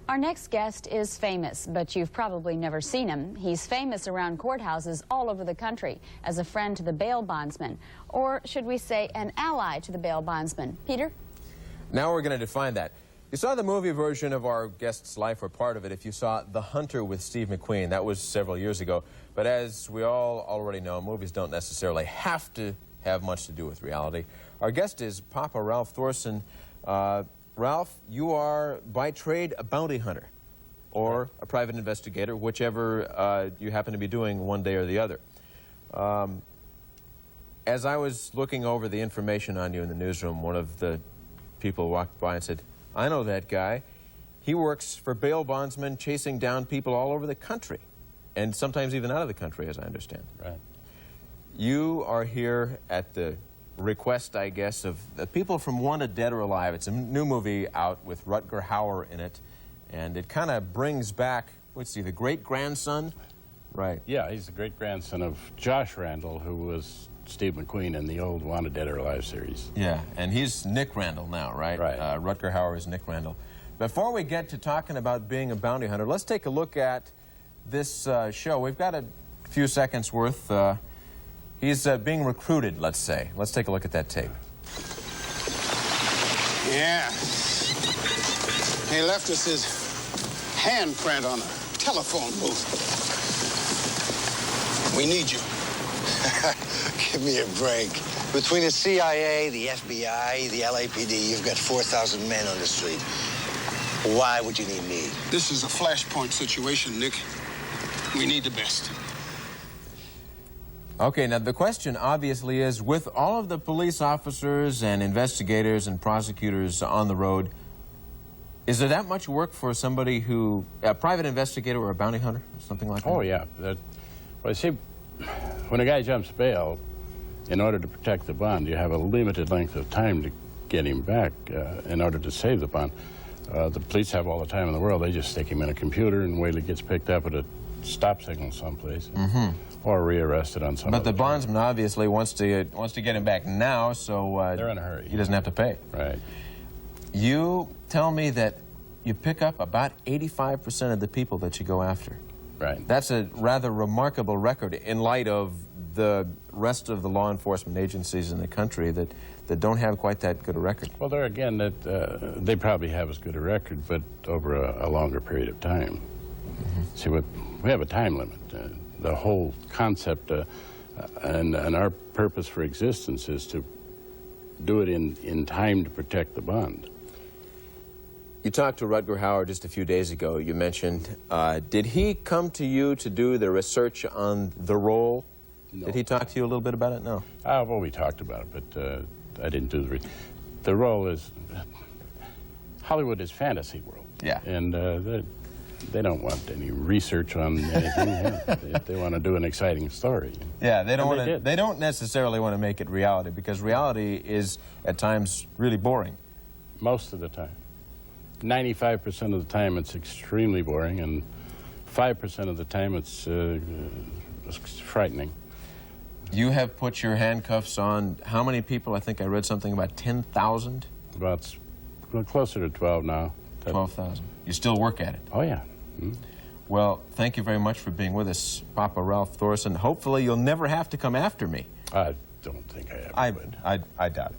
Our next guest is famous, but you've probably never seen him. He's famous around courthouses all over the country as a friend to the bail bondsman, or should we say an ally to the bail bondsman. Peter? Now we're going to define that. You saw the movie version of our guest's life, or part of it, if you saw The Hunter with Steve McQueen. That was several years ago. But as we all already know, movies don't necessarily have to have much to do with reality. Our guest is Papa Ralph Thorson. Ralph, you are by trade a bounty hunter or a private investigator, whichever you happen to be doing one day or the other. As I was looking over the information on you in the newsroom, one of the people walked by and said, "I know that guy. He works for bail bondsmen chasing down people all over the country, and sometimes even out of the country, as I understand." Right. You are here at the request, I guess, of the people from Wanted Dead or Alive. It's a new movie out with Rutger Hauer in it, and it kind of brings back, let's see, the great-grandson? Right. Yeah, he's the great-grandson of Josh Randall, who was Steve McQueen in the old Wanted Dead or Alive series. Yeah, and he's Nick Randall now, right? Right. Rutger Hauer is Nick Randall. Before we get to talking about being a bounty hunter, let's take a look at this show. We've got a few seconds worth. He's being recruited, let's say. Let's take a look at that tape. Yeah. He left us his handprint on a telephone booth. We need you. Give me a break. Between the CIA, the FBI, the LAPD, you've got 4,000 men on the street. Why would you need me? This is a flashpoint situation, Nick. We need the best. Okay, now the question obviously is, with all of the police officers and investigators and prosecutors on the road, is there that much work for somebody who, a private investigator or a bounty hunter, or something like that? Oh, yeah. Well, see, when a guy jumps bail, in order to protect the bond, you have a limited length of time to get him back in order to save the bond. The police have all the time in the world. They just stick him in a computer and wait till he gets picked up at a stop signal someplace, or rearrested on some. But the bondsman obviously wants to get him back now, so they're in a hurry. He doesn't have to pay. Right. You tell me that you pick up about 85% of the people that you go after. Right. That's a rather remarkable record in light of the rest of the law enforcement agencies in the country that don't have quite that good a record. Well, there again, they probably have as good a record, but over a longer period of time. See, we have a time limit. The whole concept and our purpose for existence is to do it in time to protect the bond. You talked to Rutger Hauer just a few days ago. You mentioned, did he come to you to do the research on the role? No. Did he talk to you a little bit about it? No. Well, we talked about it, but I didn't do the role is, Hollywood is fantasy world. Yeah. And they don't want any research on anything. They want to do an exciting story. Yeah, they don't necessarily want to make it reality, because reality is at times really boring. Most of the time. 95% of the time it's extremely boring, and 5% of the time it's frightening. You have put your handcuffs on how many people? I think I read something about 10,000? About closer to 12 now. 12,000. You still work at it? Oh, yeah. Well, thank you very much for being with us, Papa Ralph Thorson. Hopefully you'll never have to come after me. I don't think I ever would. I doubt it.